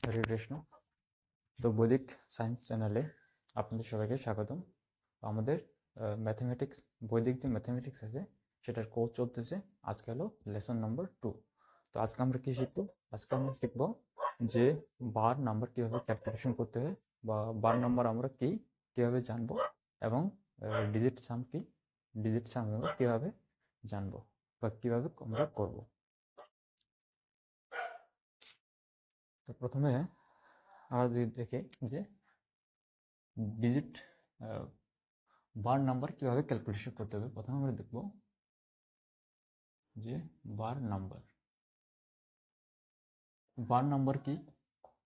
হরে কৃষ্ণ। তো বৈদিক সায়েন্স চ্যানেলে আপনাদের সবাইকে স্বাগতম। আমাদের ম্যাথমেটিক্স, বৈদিক যে ম্যাথমেটিক্স আছে সেটার কোর্স চলতেছে। আজকে হলো লেসন নম্বর 2। তো আজকে আমরা কি শিখবো? আজকে আমরা শিখবো যে বার নাম্বার কিভাবে ক্যালকুলেশন করতে হয়, বা বার নাম্বার আমরা কি কিভাবে জানবো, এবং ডিজিট সাম কি, ডিজিট সাম আমরা কিভাবে জানবো বা কিভাবে আমরা করব। তো প্রথমে আমরা যদি দেখি যে ডিজিট বার নাম্বার কিভাবে ক্যালকুলেশন করতে হবে, প্রথমে আমরা দেখব যে বার নাম্বার কি,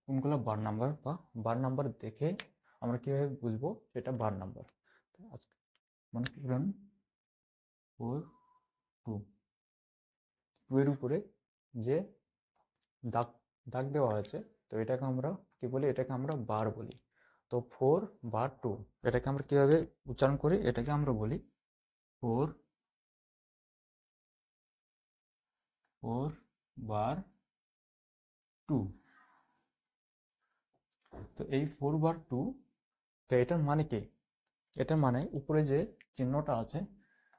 কোনগুলো বার নাম্বার, বা বার নাম্বার দেখে আমরা কিভাবে বুঝবো সেটা বার নাম্বার। আজকে মনে করুন 4 2 এর উপরে যে দাগ দাগ দেওয়া আছে, তো এটাকে আমরা কি বলি? এটাকে আমরা বার বলি। তো 4 বার 2 এটাকে আমরা কিভাবে উচ্চারণ করি? এটাকে আমরা বলি 4 বার 2। তো এই 4 বার 2, তো এটার মানে কি? এটার মানে উপরে যে চিহ্নটা আছে,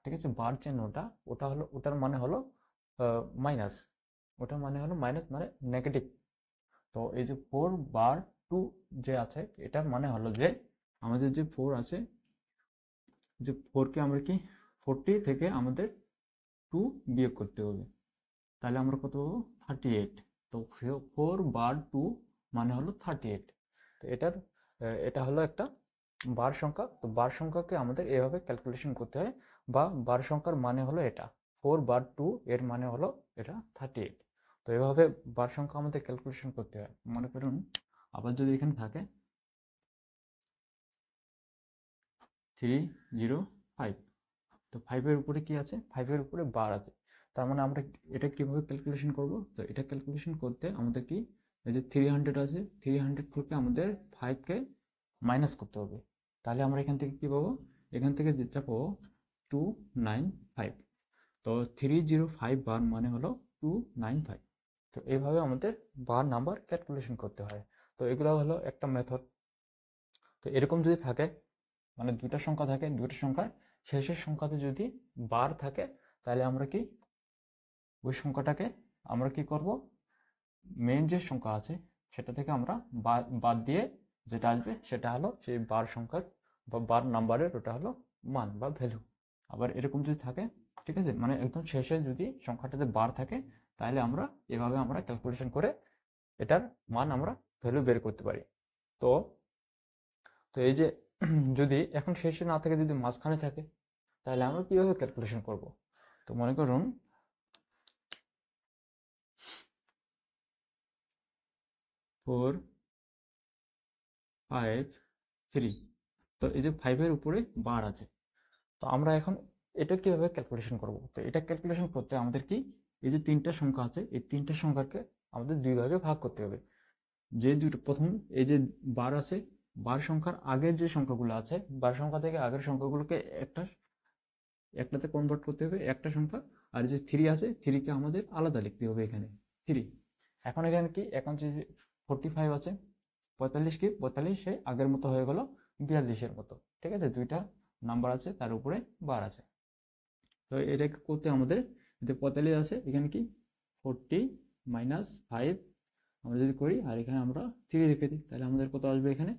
ঠিক আছে, বার চিহ্নটা, ওটা হলো, ওটার মানে হলো মাইনাস। ওটার মানে হলো মাইনাস, মানে নেগেটিভ। তো এই যে 4 বার 2 যে আছে, এটার মানে হলো যে আমাদের যে 4 আছে, যে 4কে আমরা কি 40 থেকে আমাদের 2 বিয়োগ করতে হবে, তাহলে আমরা কত পাবো? 38। তো 4 বার 2 মানে হলো 38। তো এটা হলো একটা বার সংখ্যা। তো বার সংখ্যাকে আমাদের এভাবে ক্যালকুলেশন করতে হয়, বা বার সংখ্যার মানে হলো এটা। 4 বার 2 এর মানে হলো এটা 38। তো এভাবে বার সংখ্যা আমাদের ক্যালকুলেশন করতে হয়। মনে করুন আবার যদি এখানে থাকে 305, তো 5 এর উপরে কি আছে? 5 এর উপরে বার আছে। তার মানে আমরা এটা কিভাবে ক্যালকুলেশন করব? তো এটা ক্যালকুলেশন করতে আমাদের কি, এই যে 300 আছে, 300 থেকে আমাদের 5কে মাইনাস করতে হবে। তাহলে আমরা এখান থেকে কি পাবো? এখান থেকে যেটা পাবো 295। তো 305 বার মানে হলো 295। তো এইভাবে আমাদের বার নাম্বার ক্যালকুলেশন করতে হয়। তো এগুলো হলো একটা মেথড। তো এরকম যদি থাকে, মানে দুইটা সংখ্যা থাকে, দুইটা সংখ্যার শেষের সংখ্যাতে যদি বার থাকে, তাহলে আমরা কি ওই সংখ্যাটাকে আমরা কি করব? মেন যে সংখ্যা আছে সেটা থেকে আমরা বাদ দিয়ে যেটা আসবে সেটা হলো সেই বার সংখ্যার বা বার নাম্বারের, ওটা হলো মান বা ভ্যালু। আবার এরকম যদি থাকে, ঠিক আছে, মানে একদম শেষে যদি সংখ্যাটাতে বার থাকে, তাহলে আমরা এভাবে আমরা ক্যালকুলেশন করে এটার মান আমরা ভ্যালু বের করতে পারি। তো তো এই যে যদি এখন শেষে না থাকে, যদি মাঝখানে থাকে, তাহলে আমরা কিভাবে ক্যালকুলেশন করব? তো মনে করুন 4 5 3, তো এই যে 5-এর উপরে বার আছে। তো আমরা এখন এটা কিভাবে ক্যালকুলেশন করব? তো এটা ক্যালকুলেশন করতে আমাদের কি, এই যে তিনটা সংখ্যা আছে, এই তিনটা সংখ্যাকে আমাদের দুই ভাগে ভাগ করতে হবে। যে দুটো প্রথম এই যে বার আছে, বার সংখ্যার আগের যে সংখ্যাগুলো আছে, বার সংখ্যা থেকে আগের সংখ্যাগুলোকে একটাতে কনভার্ট করতে হবে, একটা সংখ্যা। আর যে 3 আছে, 3কে আমাদের আলাদা লিখতে হবে এখানে 3। এখন এখানে কি, এখন যে 45 আছে, 45 কি, 45 সে আগের মতো হয়ে গেল 42-এর মতো। ঠিক আছে, দুইটা নাম্বার আছে, তার উপরে বার আছে। তো এটাকে করতে আমাদের, যে 45 আছে, এখানে কি 40 মাইনাস 5 আমরা যদি করি, আর এখানে আমরা 3 রেখে দিই, তাহলে আমাদের কত আসবে? এখানে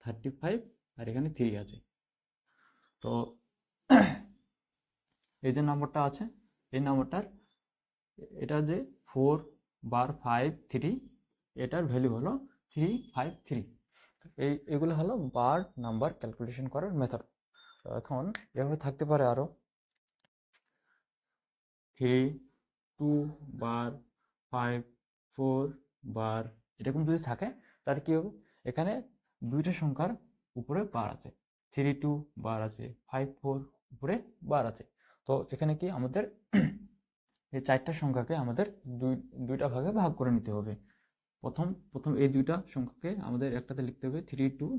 35, আর এখানে 3 আছে। তো এই যে নাম্বারটা আছে, এই নাম্বারটার, এটা যে 4 বার 5 3, এটার ভ্যালু হলো 353। এগুলো হলো বার নাম্বার ক্যালকুলেশন করার মেথড। এখন এভাবে থাকতে পারে আরো 3 2 বার 5 4 বার, এরকম যদি থাকে, তার কি হবে? এখানে দুইটা সংখ্যার উপরে বার আছে, 3 2 বার আছে, 5 4 উপরে বার আছে। তো এখানে কি আমাদের এই চারটা সংখ্যাকে আমাদের দুইটা ভাগে ভাগ করে নিতে হবে। প্রথম প্রথম এই দুইটা সংখ্যাকে আমাদের একটাতে লিখতে হবে 3 2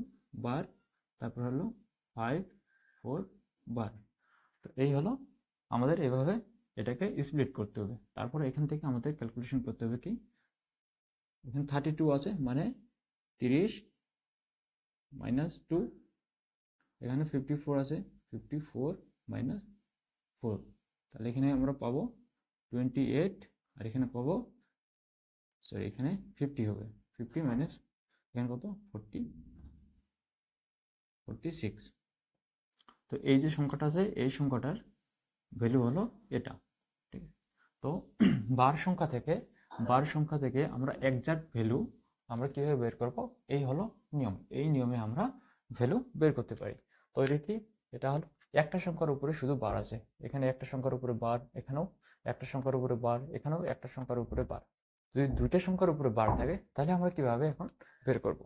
বার, তারপর হলো 5 4 বার। তো এই হলো আমাদের, এভাবে এটাকে স্প্লিট করতে হবে। তারপরে এখান থেকে আমাদের ক্যালকুলেশন করতে হবে কি, এখানে 32 আছে, মানে 30 -2, এখানে 54 আছে, 54 - 4, তাহলে এখানে আমরা পাবো 28, আর এখানে পাবো, সরি এখানে 50 হবে, 50 মাইনাস এখানে কত 46। তো এই যে সংখ্যাটা আছে এই সংখ্যাটার ভ্যালু হলো এটা, ঠিক আছে। তো বার সংখ্যা থেকে আমরা এক্সাক্ট ভ্যালু আমরা কিভাবে বের করব, এই হলো নিয়ম, এই নিয়মে আমরা ভ্যালু বের করতে পারি। তো এটা কি, এটা হলো একটা সংখ্যার উপরে শুধু বার আছে, এখানে একটা সংখ্যার উপরে বার, এখানেও একটা সংখ্যার উপরে বার, এখানেও একটা সংখ্যার উপরে বার। যদি দুইটা সংখ্যার উপরে বার থাকে তাহলে আমরা কিভাবে এখন বের করব।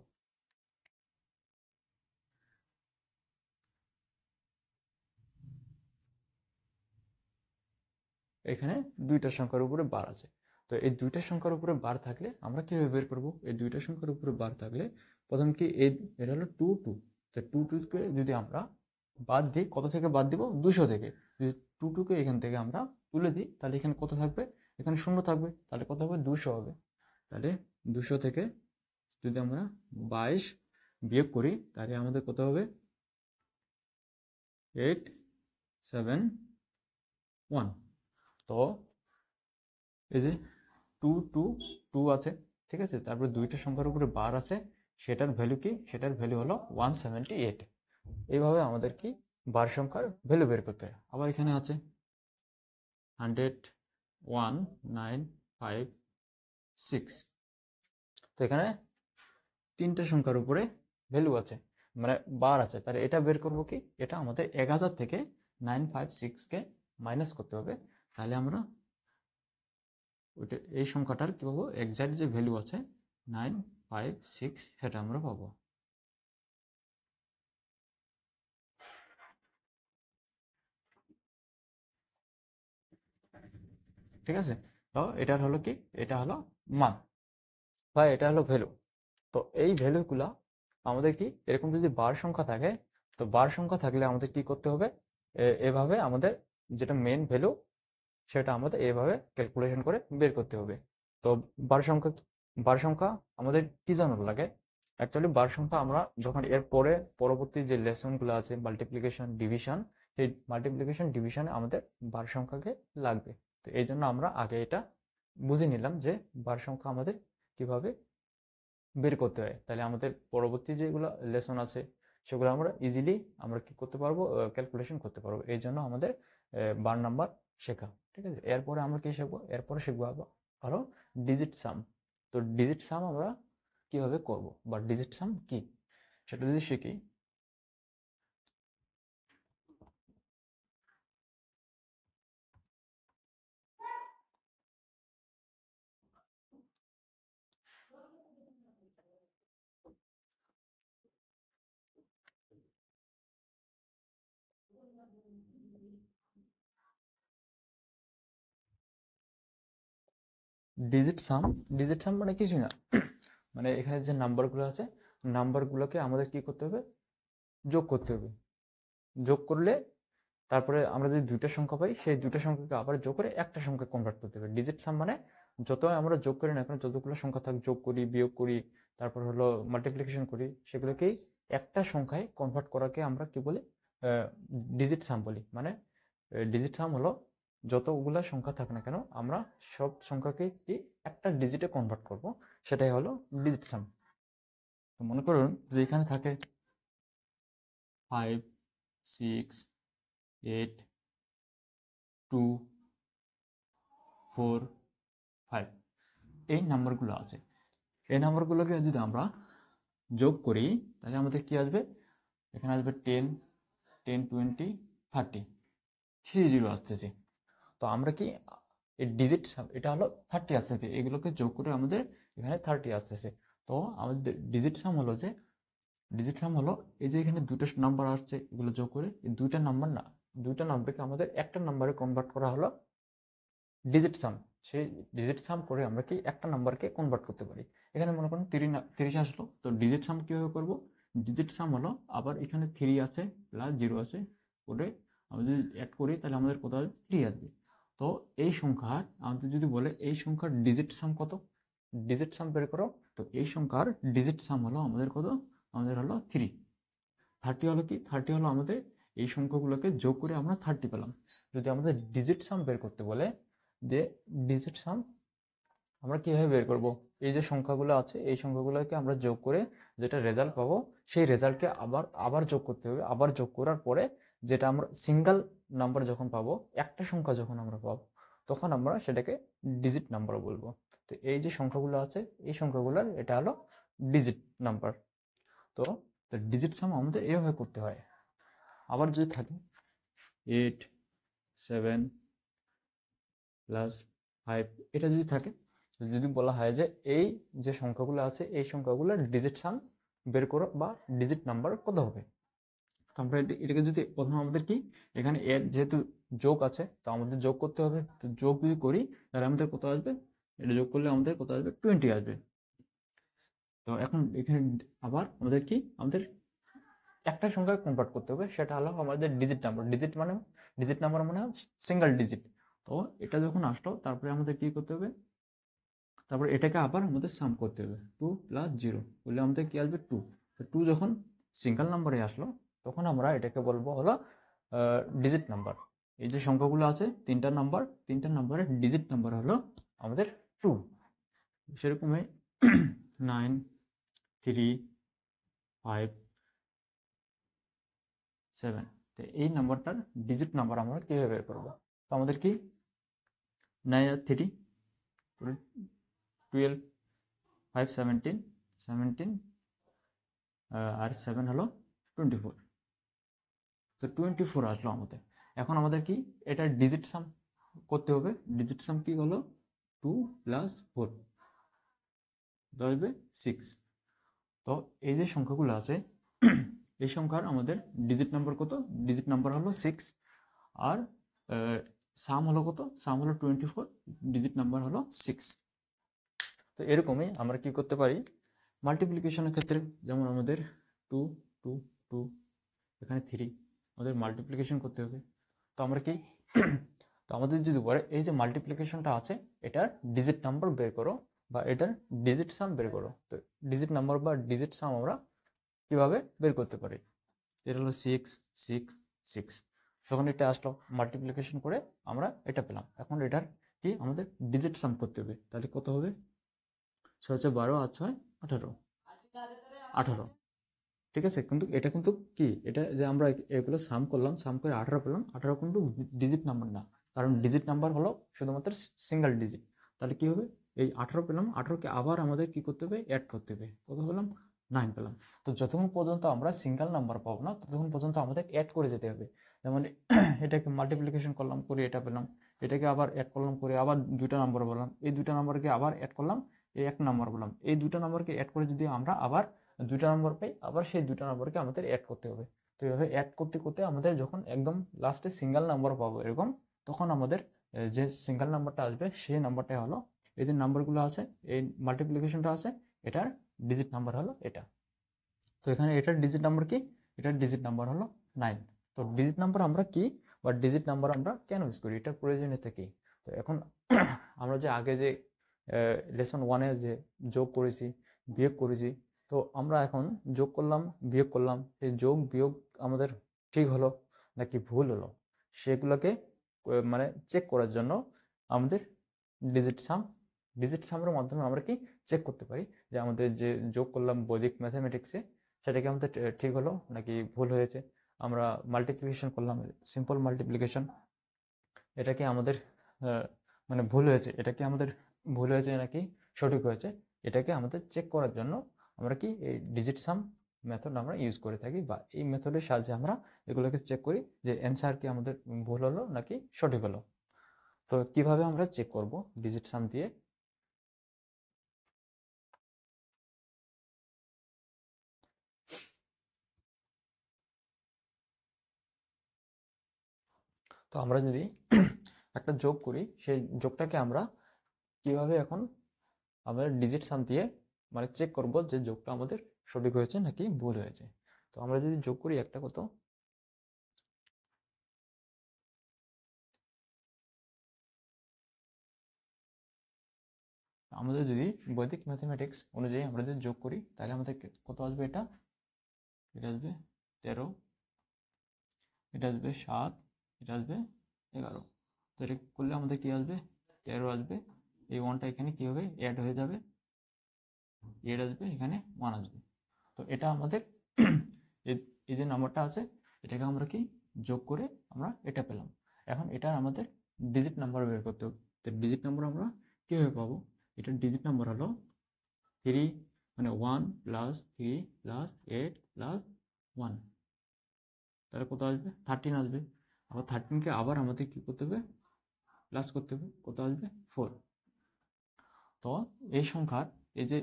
এখানে দুইটা সংখ্যার উপরে বার আছে, তো এই দুইটা সংখ্যার উপরে বার থাকলে আমরা কিভাবে বের করব, এই দুইটা সংখ্যার উপরে বার থাকলে প্রথম কি এটা হলো 2 2, তো 2 2 কে যদি আমরা বাদ দিই, কত থেকে বাদ দিব, 200 থেকে। যদি 2 2 কে এখান থেকে আমরা তুলে দিই তাহলে এখানে কত থাকবে, এখানে শূন্য থাকবে, তাহলে কত হবে, 200 হবে। তাহলে 200 থেকে যদি আমরা 22 বিয়োগ করি তাহলে আমাদের কত হবে, 8 7 1। তো এই যে 2 2 2 আছে, ঠিক আছে, তারপরে দুইটা সংখ্যার উপরে বার আছে, সেটার ভ্যালু কি, সেটার ভ্যালু হলো 178। এইভাবে আমাদের কি বার সংখ্যার ভ্যালু বের করতে হয়। আবার এখানে আছে 100 1 9 5 6, তো এখানে তিনটে সংখ্যার উপরে ভ্যালু আছে, মানে বার আছে, তাহলে এটা বের করবো কি, এটা আমাদের 1000 থেকে 956কে মাইনাস করতে হবে, তাহলে আমরা ওইটা এই সংখ্যাটার কি পাবো, এক্সাক্ট যে ভ্যালু আছে 956 সেটা আমরা পাবো। ঠিক আছে, তো এটার হলো কি, এটা হলো মান বা এটা হলো ভ্যালু। তো এই ভ্যালুগুলা আমাদের কি, এরকম যদি বার সংখ্যা থাকে, তো বার সংখ্যা থাকলে আমাদের কি করতে হবে, এভাবে আমাদের যেটা মেন ভ্যালু সেটা আমাদের এভাবে ক্যালকুলেশন করে বের করতে হবে। তো বার সংখ্যা আমাদের কি জন্য লাগে, অ্যাকচুয়ালি বার সংখ্যা আমরা যখন এর পরে পরবর্তী যে লেসনগুলো আছে মাল্টিপ্লিকেশন ডিভিশন, সেই মাল্টিপ্লিকেশন ডিভিশনে আমাদের বার সংখ্যাকে লাগবে। তো এই জন্য আমরা আগে এটা বুঝে নিলাম যে বার সংখ্যা আমাদের কিভাবে বের করতে হয়, তাহলে আমাদের পরবর্তী যেগুলো লেসন আছে সেগুলো আমরা ইজিলি আমরা কি করতে পারবো, ক্যালকুলেশন করতে পারবো। এই জন্য আমাদের বার নাম্বার শেখা, ঠিক আছে। এরপরে আমরা কি শিখবো, এরপরে শিখবো আরো ডিজিট সাম। তো ডিজিট সাম আমরা কিভাবে করব বা ডিজিট সাম কি সেটা যদি শিখি, ডিজিট সাম মানে কিছুই না, মানে এখানে যে নাম্বারগুলো আছে নাম্বারগুলোকে আমাদের কি করতে হবে, যোগ করতে হবে। যোগ করলে তারপরে আমরা যদি দুইটা সংখ্যা পাই সেই দুইটা সংখ্যাকে আবার যোগ করে একটা সংখ্যা কনভার্ট করতে হবে। ডিজিট সাম মানে যত আমরা যোগ করি না কেন, যতগুলো সংখ্যা থাক, যোগ করি বিয়োগ করি তারপর হলো মাল্টিপ্লিকেশন করি, সেগুলোকেই একটা সংখ্যায় কনভার্ট করাকে আমরা কি বলি, ডিজিট সাম বলি। মানে ডিজিট সাম হলো যতগুলা সংখ্যা থাক না কেন আমরা সব সংখ্যাকে কি একটা ডিজিটে কনভার্ট করব, সেটাই হলো ডিজিট সাম। তো মনে করুন যে এখানে থাকে 5 6 8 2 4 5, এই নাম্বারগুলো আছে। এই নাম্বারগুলোকে যদি আমরা যোগ করি তাহলে আমাদের কি আসবে, এখানে আসবে 10 10 20 30, 30 আসতেছে। তো আমরা কি এই ডিজিট এটা হলো 30 আসতেছে, এগুলোকে যোগ করে আমাদের এখানে 30 আসতেছে। তো আমাদের ডিজিট সাম হলো যে, ডিজিট সাম হলো এই যে এখানে দুটো নাম্বার আসছে, এগুলো যোগ করে এই দুইটা নাম্বার না, দুইটা নাম্বারকে আমাদের একটা নাম্বারে কনভার্ট করা হলো ডিজিট সাম। সেই ডিজিট সাম করে আমরা কি একটা নাম্বারকে কনভার্ট করতে পারি। এখানে মনে করুন 30 আসলো, তো ডিজিট সাম কিভাবে করব, ডিজিট সাম হলো আবার এখানে 3 আছে প্লাস 0 আছে, করে আমরা যদি অ্যাড করি তাহলে আমাদের কত আসবে, 3 আসবে। তো এই সংখ্যার আমাদের যদি বলে এই সংখ্যার ডিজিট সাম কত, ডিজিট সাম বের করো। তো এই সংখ্যার ডিজিট সাম হলো আমাদের কত? আমাদের হলো 3। 30 হলো কি? 30 হলো আমাদের এই সংখ্যাগুলোকে যোগ করে আমরা 30 পেলাম। যদি আমাদের ডিজিট সাম বের করতে বলে, যে ডিজিট সাম আমরা কিভাবে বের করব? এই যে সংখ্যাগুলো আছে এই সংখ্যাগুলোকে আমরা যোগ করে যেটা রেজাল্ট পাবো সেই রেজাল্টকে আবার আবার যোগ করতে হবে। আবার যোগ করার পরে যেটা আমরা সিঙ্গেল নাম্বার যখন পাবো, একটা সংখ্যা যখন আমরা পাবো, তখন আমরা সেটাকে ডিজিট নাম্বার বলবো। তো এই যে সংখ্যাগুলো আছে এই সংখ্যাগুলোর এটা হলো ডিজিট নাম্বার। তো ডিজিট সাম আমাদের এভাবে করতে হয়। আবার যদি থাকে 8 7 প্লাস 5, এটা যদি থাকে, যদি বলা হয় যে এই যে সংখ্যাগুলো আছে এই সংখ্যাগুলোর ডিজিট সাম বের করো বা ডিজিট নাম্বার কত হবে, তো আমরা এটাকে যদি প্রথমে আমাদের কি এখানে এর যেহেতু যোগ আছে তো আমাদের যোগ করতে হবে। তো যোগ যদি করি তাহলে আমাদের কত আসবে? এটা যোগ করলে আমাদের কত আসবে? 20 আসবে। তো এখন এখানে আবার আমাদের কি আমাদের একটা সংখ্যায় কনভার্ট করতে হবে, সেটা হলো আমাদের ডিজিট নাম্বার। ডিজিট নাম্বার মানে সিঙ্গেল ডিজিট। তো এটা যখন আসলো তারপরে আমাদের কি করতে হবে? তারপর এটাকে আবার আমাদের সাম করতে হবে। 2 প্লাস 0 বললে আমাদের কি আসবে? 2। তো 2 যখন সিঙ্গেল নাম্বারে আসলো তখন আমরা এটাকে বলবো হলো ডিজিট নাম্বার। এই যে সংখ্যাগুলো আছে তিনটা নাম্বারের ডিজিট নাম্বার হলো আমাদের 2। সেরকমই 9 3 5 7, তো এই নাম্বারটার ডিজিট নাম্বার আমরা কীভাবে বের করবো? তো আমাদের কি 9 আর 3 12, 5 17, 17 আর 7 হলো 24। তো 24 আসলো আমাদের। এখন আমাদের কি এটা ডিজিট সাম করতে হবে। ডিজিট সাম কি হলো? 2 প্লাস 4 আসবে 6। তো এই যে সংখ্যাগুলো আছে এই সংখ্যার আমাদের ডিজিট নাম্বার কত? ডিজিট নাম্বার হলো 6। আর সাম হলো কত? সাম হলো 24, ডিজিট নাম্বার হলো 6। তো এরকমই আমরা কি করতে পারি মাল্টিপ্লিকেশনের ক্ষেত্রে, যেমন আমাদের 2 2 2, এখানে 3, আমাদের মাল্টিপ্লিকেশন করতে হবে। তো আমরা কি তো আমাদের যদি বলে এই যে মাল্টিপ্লিকেশনটা আছে এটার ডিজিট নাম্বার বের করো বা এটার ডিজিট সাম বের করো, তো ডিজিট নাম্বার বা ডিজিট সাম আমরা কিভাবে বের করতে পারি? এটা হলো 6 6 6, যখন এটা আসলো মাল্টিপ্লিকেশন করে আমরা এটা পেলাম। এখন এটার কি আমাদের ডিজিট সাম করতে হবে। তাহলে কত হবে? 6 6 12 আর 6 18, 18। ঠিক আছে, কিন্তু এটা কিন্তু কি এটা যে আমরা এগুলো সাম করলাম, সাম করে 18 পেলাম, 18 কিন্তু ডিজিট নাম্বার না, কারণ ডিজিট নাম্বার হলো শুধুমাত্র সিঙ্গেল ডিজিট। তাহলে কি হবে? এই 18 পেলাম, 18কে আবার আমাদের কি করতে হবে? অ্যাড করতে হবে। কত পেলাম? 9 পেলাম। তো যতক্ষণ পর্যন্ত আমরা সিঙ্গেল নাম্বার পাবো না ততক্ষণ পর্যন্ত আমাদের অ্যাড করে যেতে হবে। যেমন এটাকে মাল্টিপ্লিকেশন করলাম করে এটা পেলাম, এটাকে আবার অ্যাড করলাম করে আবার দুইটা নাম্বার বললাম, এই দুইটা নাম্বারকে আবার অ্যাড করলাম, এই একটা নাম্বার বললাম, এই দুইটা নাম্বারকে অ্যাড করে যদি আমরা আবার দুইটা নম্বর পাই আবার সেই দুইটা নম্বরকে আমাদের অ্যাড করতে হবে। তো এইভাবে অ্যাড করতে করতে আমাদের যখন একদম লাস্টে সিঙ্গেল নাম্বার পাবো এরকম, তখন আমাদের যে সিঙ্গেল নাম্বারটা আসবে সেই নাম্বারটা হলো এই যে নাম্বারগুলো আছে এই মাল্টিপ্লিকেশনটা আছে এটার ডিজিট নাম্বার হলো এটা। তো এখানে এটার ডিজিট নাম্বার কি? এটার ডিজিট নাম্বার হলো 9। তো ডিজিট নাম্বার আমরা কি বা ডিজিট নাম্বার আমরা কেন ইউজ করি, এটার প্রয়োজনীয়তা কি? তো এখন আমরা যে আগে যে লেসন 1-এ যে যোগ করেছি বিয়োগ করেছি, তো আমরা এখন যোগ করলাম বিয়োগ করলাম, এই যোগ বিয়োগ আমাদের ঠিক হলো নাকি ভুল হলো সেগুলোকে মানে চেক করার জন্য আমাদের ডিজিট সামের মাধ্যমে আমরা কি চেক করতে পারি যে আমাদের যে যোগ করলাম বৈদিক ম্যাথামেটিক্সে সেটা কি আমাদের ঠিক হলো নাকি ভুল হয়েছে। আমরা মাল্টিপ্লিকেশন করলাম সিম্পল মাল্টিপ্লিকেশন, এটা কি আমাদের মানে ভুল হয়েছে, এটা কি আমাদের ভুল হয়েছে নাকি সঠিক হয়েছে, এটাকে আমাদের চেক করার জন্য আমরা কি এই ডিজিট সাম মেথড আমরা ইউজ করে থাকি বা এই মেথডের সাহায্যে আমরা এগুলোকে চেক করি যে অ্যান্সার কি আমাদের ভুল হলো নাকি সঠিক হলো। তো কিভাবে আমরা চেক করব ডিজিট সাম দিয়ে? তো আমরা যদি একটা যোগ করি সেই যোগটাকে আমরা কিভাবে এখন আমাদের ডিজিট সাম দিয়ে মানে চেক করব যে যোগটা আমাদের সঠিক হয়েছে নাকি ভুল হয়েছে। তো আমরা যদি যোগ করি একটা কত, আমাদের যদি বৈদিক ম্যাথমেটিক্স অনুযায়ী আমরা যদি যোগ করি তাহলে আমাদের কত আসবে? এটা আসবে 13, এটা আসবে 7, এটা আসবে 11। তো এটা করলে আমাদের কি আসবে? 13 আসবে। এই 1টা এখানে কি হবে? অ্যাড হয়ে যাবে, 8 আসবে, এখানে 1 আসবে। তো এটা আমাদের এই যে নাম্বারটা আছে এটাকে আমরা কি যোগ করে আমরা এটা পেলাম। এখন এটা আমাদের ডিজিট নাম্বার বের করতে হবে। তো ডিজিট নাম্বার আমরা কীভাবে পাবো? এটার ডিজিট নাম্বার হলো 3, মানে 1 + 3 + 8 + 1, তাহলে কত আসবে? 13 আসবে। আবার 13কে আবার আমাদের কী করতে হবে? প্লাস করতে হবে, কত আসবে? 4। তো এই সংখ্যার এই যে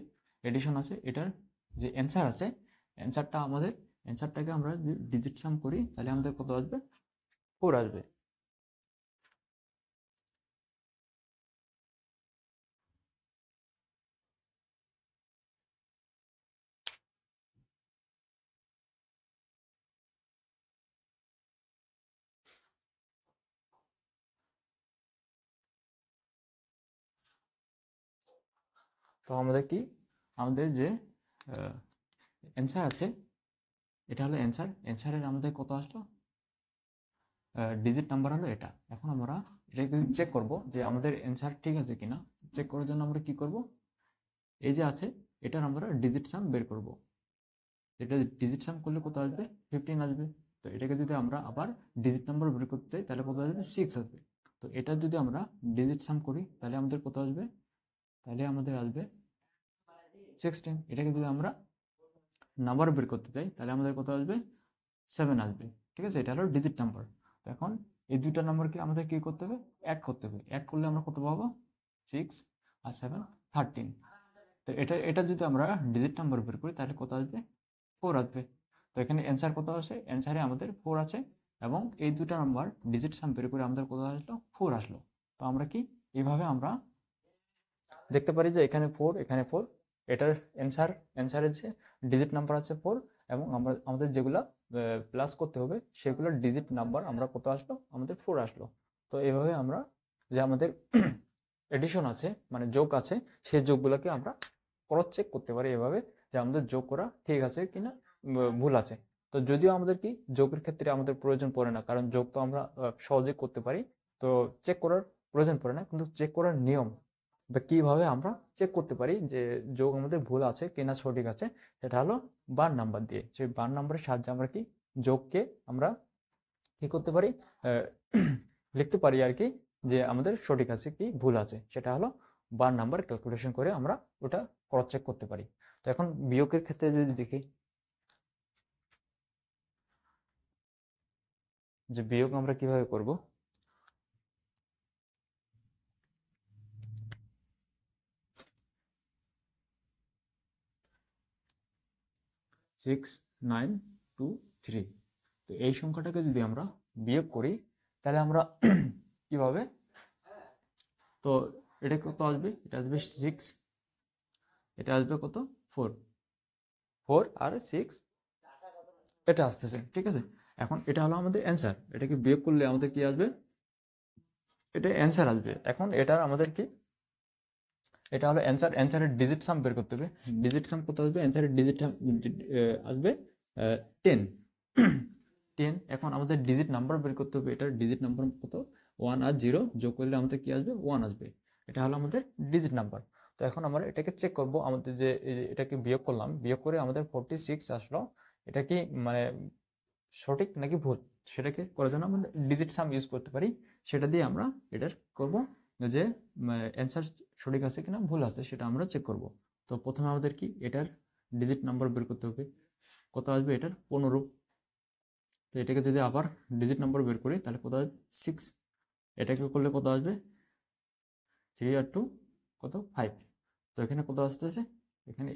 এডিশন আছে এটার যে অ্যান্সার আছে অ্যান্সারটাকে আমরা যদি ডিজিট সাম করি তাহলে আমাদের কত আসবে? 4 আসবে। তো আমাদের যে অ্যান্সার আছে এটা হলো অ্যান্সারের আমাদের কত আসলো? ডিজিট নাম্বার হলো এটা। এখন আমরা এটাকে চেক করব যে আমাদের অ্যান্সার ঠিক আছে কিনা। চেক করার জন্য আমরা কি করব? এই যে আছে এটার আমরা ডিজিট সাম বের করব। এটা ডিজিট সাম করলে কত আসবে? 15 আসবে। তো এটাকে যদি আমরা আবার ডিজিট নাম্বার বের করতে চাই তাহলে কত আসবে? 6 আসবে। তো এটা যদি আমরা ডিজিট সাম করি তাহলে আমাদের কত আসবে? তাহলে আমাদের আসবে 16। এটাকে যদি আমরা নাম্বার বের করতে চাই তাহলে আমাদের কত আসবে? 7 আসবে। ঠিক আছে, এটা হলো ডিজিট নাম্বার। তো এখন এই দুইটা নাম্বারকে আমাদের কি করতে হবে? অ্যাড করতে হবে। অ্যাড করলে আমরা কত পাবো? 6 আর 7 13। তো এটা যদি আমরা ডিজিট নাম্বার বের করি তাহলে কত আসবে? 4 আসবে। তো এখানে অ্যান্সার কত আসে? অ্যান্সারে আমাদের 4 আছে এবং এই দুটো নাম্বার ডিজিট সাম বের করে আমাদের কত আসলো? 4 আসলো। তো আমরা কি এইভাবে আমরা দেখতে পারি যে এখানে 4, এখানে 4, এটার অ্যান্সারের যে ডিজিট নাম্বার আছে 4 এবং আমাদের যেগুলো প্লাস করতে হবে সেগুলোর ডিজিট নাম্বার আমরা কত আসলো? আমাদের 4 আসলো। তো এইভাবে আমরা যে আমাদের এডিশন আছে মানে যোগ আছে সেই যোগগুলোকে আমরা ক্রস চেক করতে পারি এভাবে যে আমাদের যোগ করা ঠিক আছে কিনা ভুল আছে। তো যদিও আমাদের কি যোগের ক্ষেত্রে আমাদের প্রয়োজন পড়ে না, কারণ যোগ তো আমরা সহজেই করতে পারি, তো চেক করার প্রয়োজন পড়ে না। কিন্তু চেক করার নিয়ম বা কিভাবে আমরা চেক করতে পারি যে যোগ আমাদের ভুল আছে কিনা সঠিক আছে, সেটা হলো বার নাম্বার দিয়ে। সেই বার নাম্বারের সাহায্যে আমরা কি যোগকে আমরা কি করতে পারি? লিখতে পারি আর কি, যে আমাদের সঠিক আছে কি ভুল আছে, সেটা হলো বার নাম্বার ক্যালকুলেশন করে আমরা ওটা ক্রস চেক করতে পারি। তো এখন বিয়োগের ক্ষেত্রে যদি দেখি যে বিয়োগ আমরা কিভাবে করব। 6, 9, 2, 3। তো এই সংখ্যাটাকে যদি আমরা বিয়োগ করি তাহলে আমরা কিভাবে? তো এটা কত আসবে? এটা আসবে 6, এটা আসবে কত? 4, 4 আর 6 এটা আসতেছে। ঠিক আছে, এখন এটা হলো আমাদের অ্যান্সার। এটাকে বিয়োগ করলে আমাদের কি আসবে? এটা অ্যান্সার আসবে। এখন এটার আমাদের কি, এটা হলো অ্যান্সার। অ্যান্সারের ডিজিট সাম বের করতে হবে। ডিজিট সাম কত আসবে? অ্যান্সারের ডিজিট আসবে 10। 10। এখন আমাদের ডিজিট নাম্বার বের করতে হবে। এটার ডিজিট নাম্বার কত? 1 আর 0 যোগ করলে আমাদের কি আসবে? 1 আসবে। এটা হলো আমাদের ডিজিট নাম্বার। তো এখন আমরা এটাকে চেক করব, আমাদের যে এটাকে বিয়োগ করলাম, বিয়োগ করে আমাদের 46 আসলো। এটা কি মানে সঠিক নাকি ভুল সেটাকে করার জন্য আমরা ডিজিট সাম ইউজ করতে পারি। সেটা দিয়ে আমরা এটার করব যে অ্যান্সার সঠিক আছে কিনা ভুল আছে সেটা আমরা চেক করব। তো প্রথমে আমাদের কি এটার ডিজিট নাম্বার বের করতে হবে। কত আসবে? এটার 15। তো এটাকে যদি আবার ডিজিট নাম্বার বের করি তাহলে কত আসবে? 6। এটাকে করলে কত আসবে? 3 আর 2 কত? 5। তো এখানে কত আসতেছে? এখানে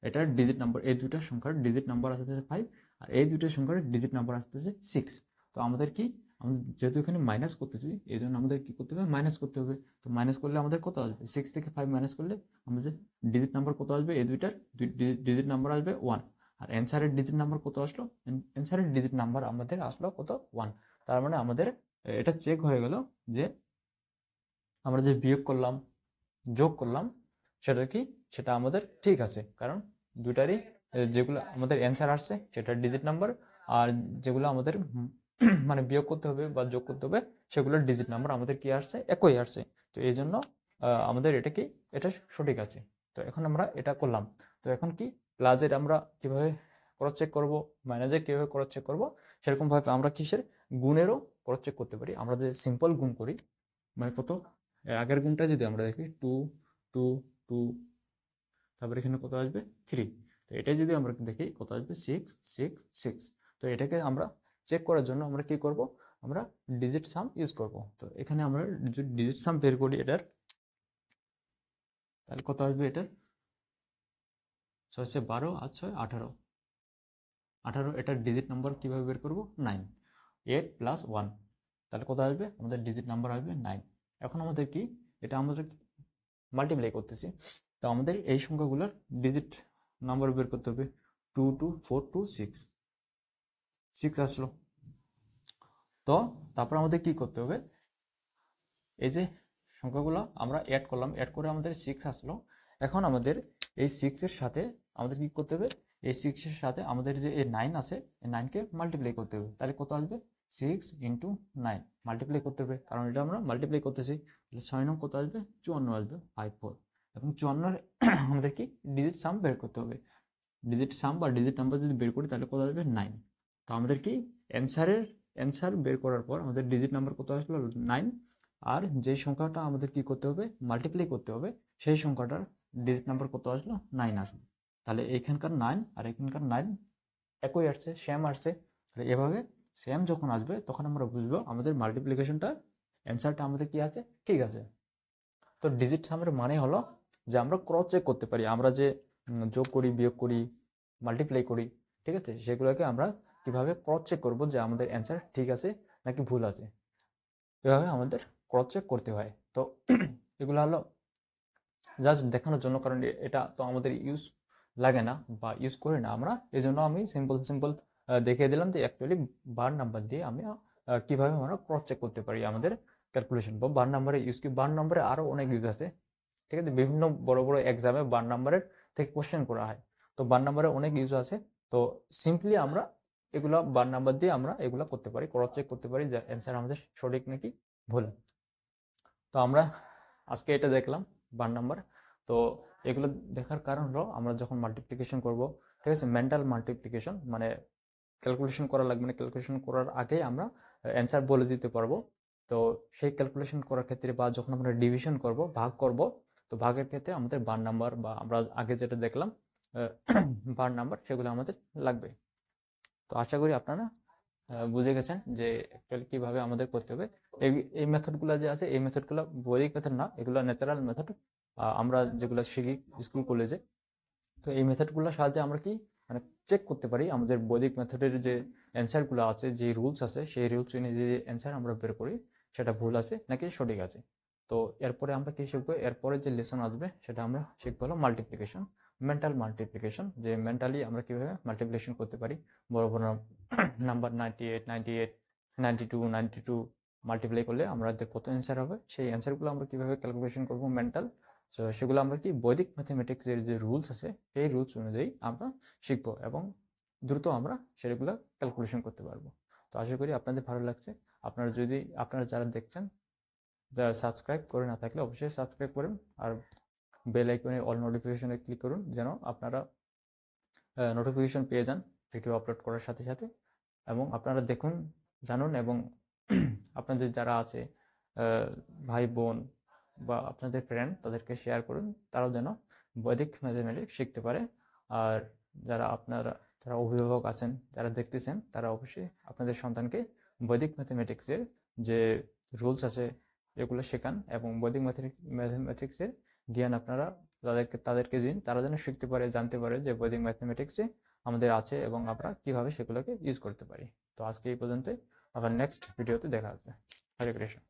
এটার ডিজিট নাম্বার, এই দুইটা সংখ্যার ডিজিট নাম্বার আসতেছে 5 আর এই দুইটা সংখ্যার ডিজিট নাম্বার আসতেছে 6। তো আমাদের কি, আমাদের যেহেতু এখানে মাইনাস করতেছি এই জন্য আমাদের কি করতে হবে? মাইনাস করতে হবে। তো মাইনাস করলে আমাদের কত আসবে? 6 থেকে 5 মাইনাস করলে আমাদের ডিজিট নাম্বার কত আসবে? এই দুইটার ডিজিট নাম্বার আসবে 1। আর অ্যান্সারের ডিজিট নাম্বার কত আসলো? অ্যান্সারের ডিজিট নাম্বার আমাদের আসলো কত? 1। তার মানে আমাদের এটা চেক হয়ে গেল যে আমরা যে বিয়োগ করলাম, যোগ করলাম, সেটা কি, সেটা আমাদের ঠিক আছে, কারণ দুইটারই যেগুলো আমাদের অ্যান্সার আসছে সেটা ডিজিট নাম্বার, আর যেগুলো আমাদের মানে বিয়োগ করতে হবে বা যোগ করতে হবে সেগুলোর ডিজিট নাম্বার আমাদের কি আসছে, একই আসছে। তো এই জন্য আমাদের এটা কি, এটা সঠিক আছে। তো এখন আমরা এটা করলাম। তো এখন কি প্লাসের আমরা কিভাবে ক্রস চেক করবো, মাইনাসের কিভাবে ক্রস চেক করবো, সেরকম ভাবে আমরা কিসের গুণেরও ক্রস চেক করতে পারি। আমরা যদি সিম্পল গুণ করি, মানে কত, আগের গুণটা যদি আমরা দেখি 2 2 2, তারপরে এখানে কত আসবে 3। তো এটা যদি আমরা দেখি কত আসবে 6 6 6। তো এটাকে আমরা চেক করার জন্য আমরা কি করব, আমরা ডিজিট সাম ইউজ করব। তো এখানে আমরা ডিজিট সাম বের করি এটার, তাহলে কত আসবে এটার, 6 12 আর 6 18 18। এটার ডিজিট নাম্বার কিভাবে বের করব, 9 8 প্লাস 1, তাহলে কত আসবে আমাদের ডিজিট নাম্বার আসবে 9। এখন আমাদের কি, এটা আমাদের মাল্টিপ্লাই করতেছি, তো আমাদের এই সংখ্যাগুলোর ডিজিট নাম্বার বের করতে হবে। 2 2 4 2 6 6 আসলো। তো তারপর আমাদের কি করতে হবে, এই যে সংখ্যাগুলো আমরা অ্যাড করলাম, অ্যাড করে আমাদের 6 আসলো। এখন আমাদের এই 6 এর সাথে আমাদের কি করতে হবে, এই 6 এর সাথে আমাদের যে এই 9 আছে, এই 9 কে মাল্টিপ্লাই করতে হবে। তাহলে কত আসবে, 6 ইন্টু 9 মাল্টিপ্লাই করতে হবে, কারণ এটা আমরা মাল্টিপ্লাই করতেছি। তাহলে 6 নং কত আসবে, 54 আসবে, 54। এবং 54 আমাদের কি ডিজিট সাম বের করতে হবে। ডিজিট সাম বা ডিজিট নাম্বার যদি বের করি তাহলে কত আসবে, 9। তো আমাদের কি অ্যান্সার বের করার পর আমাদের ডিজিট নাম্বার কত আসলো, 9। আর যে সংখ্যাটা আমাদের কি করতে হবে, মাল্টিপ্লাই করতে হবে, সেই সংখ্যাটার ডিজিট নাম্বার কত আসলো, 9 আসলো। তাহলে এইখানকার 9 আর এখানকার 9 একই আসছে, সেম আসছে। তাহলে এভাবে সেম যখন আসবে তখন আমরা বুঝবো আমাদের মাল্টিপ্লিকেশনটা, অ্যান্সারটা আমাদের কি আছে, ঠিক আছে। তো ডিজিট সামের মানে হলো যে আমরা ক্রস চেক করতে পারি, আমরা যে যোগ করি, বিয়োগ করি, মাল্টিপ্লাই করি, ঠিক আছে, সেগুলোকে আমরা কিভাবে ক্রস চেক করব যে আমাদের অ্যান্সার ঠিক আছে নাকি ভুল আছে, এভাবে আমাদের ক্রস চেক করতে হয়। তো এগুলো হলো জাস্ট দেখানোর জন্য, কারণ এটা তো আমাদের ইউজ লাগে না বা ইউজ করি না আমরা, এই জন্য আমি সিম্পল সিম্পল দেখিয়ে দিলাম যে অ্যাকচুয়ালি বার নাম্বার দিয়ে আমি কিভাবে আমরা ক্রস চেক করতে পারি আমাদের ক্যালকুলেশন। বা বার নাম্বারে ইউজ কি, বার নাম্বারে আরও অনেক ইউজ আছে, ঠিক আছে, বিভিন্ন বড় বড় এক্সামে বার নাম্বারের থেকে কোশ্চেন করা হয়। তো বার নাম্বারে অনেক ইউজ আছে। তো সিম্পলি আমরা এগুলা বার নাম্বার দিয়ে আমরা এগুলা করতে পারি, ক্রস চেক করতে পারি যে অ্যান্সার আমাদের সঠিক নাকি ভুল। তো আমরা আজকে এটা দেখলাম বার নাম্বার। তো এগুলো দেখার কারণ হলো আমরা যখন মাল্টিপ্লিকেশন করব, ঠিক আছে, মেন্টাল মাল্টিপ্লিকেশন মানে ক্যালকুলেশন করা লাগবে না, ক্যালকুলেশন করার আগেই আমরা অ্যান্সার বলে দিতে পারবো। তো সেই ক্যালকুলেশন করার ক্ষেত্রে বা যখন আমরা ডিভিশন করব, ভাগ করব, তো ভাগের ক্ষেত্রে আমাদের বার নাম্বার বা আমরা আগে যেটা দেখলাম বার নাম্বার, সেগুলো আমাদের লাগবে। তো আশা করি আপনারা বুঝে গেছেন যে অ্যাকচুয়ালি কীভাবে আমাদের করতে হবে। এই এই মেথডগুলো যে আছে, এই মেথডগুলো বৈদিক মেথড না, এগুলো ন্যাচারাল মেথড আমরা যেগুলো শিখি স্কুল কলেজে। তো এই মেথডগুলোর সাহায্যে আমরা কি মানে চেক করতে পারি আমাদের বৈদিক মেথডের যে অ্যান্সারগুলো আছে, যে রুলস আছে, সেই রুলস অনুযায়ী যে অ্যান্সার আমরা বের করি সেটা ভুল আছে নাকি সঠিক আছে। তো এরপরে আমরা কি শিখবো, এরপরে যে লেসন আসবে সেটা আমরা শিখবো হলো মাল্টিপ্লিকেশন, মেন্টাল মাল্টিপ্লিকেশন, যে মেন্টালি আমরা কিভাবে মাল্টিপ্লিকেশন করতে পারি। বড় বড় নাম্বার 98 98 92 92 মাল্টিপ্লাই করলে আমাদের কত অ্যান্সার হবে, সেই অ্যান্সারগুলো আমরা কিভাবে ক্যালকুলেশন করবো মেন্টাল। তো সেগুলো আমরা কি বৈদিক ম্যাথমেটিক্সের যে রুলস আছে সেই রুলস অনুযায়ী আমরা শিখবো এবং দ্রুত আমরা সেগুলো ক্যালকুলেশন করতে পারবো। তো আশা করি আপনাদের ভালো লাগছে। আপনারা যারা দেখছেন, যারা সাবস্ক্রাইব করে না থাকলে অবশ্যই সাবস্ক্রাইব করুন, আর বেল আইকনে অল নোটিফিকেশনে ক্লিক করুন যেন আপনারা নোটিফিকেশন পেয়ে যান ভিডিও আপলোড করার সাথে সাথে। এবং আপনারা দেখুন, জানুন, এবং আপনাদের যারা আছে ভাই বোন বা আপনাদের ফ্রেন্ড, তাদেরকে শেয়ার করুন, তারাও যেন বৈদিক ম্যাথমেটিক্স শিখতে পারে। আর যারা অভিভাবক আছেন, যারা দেখতেছেন, তারা অবশ্যই আপনাদের সন্তানকে বৈদিক ম্যাথমেটিক্সের যে রুলস আছে এগুলো শেখান, এবং বৈদিক ম্যাথমেটিক্সের জ্ঞান আপনারা তাদেরকে দিন, তারা যেন শিখতে পারে, জানতে পারে যে বৈদিক ম্যাথমেটিক্সে আমাদের আছে এবং আমরা কিভাবে সেগুলোকে ইউজ করতে পারি। তো আজকে এই পর্যন্তই, আবার নেক্সট ভিডিওতে দেখা হবে। হরে কৃষ্ণ।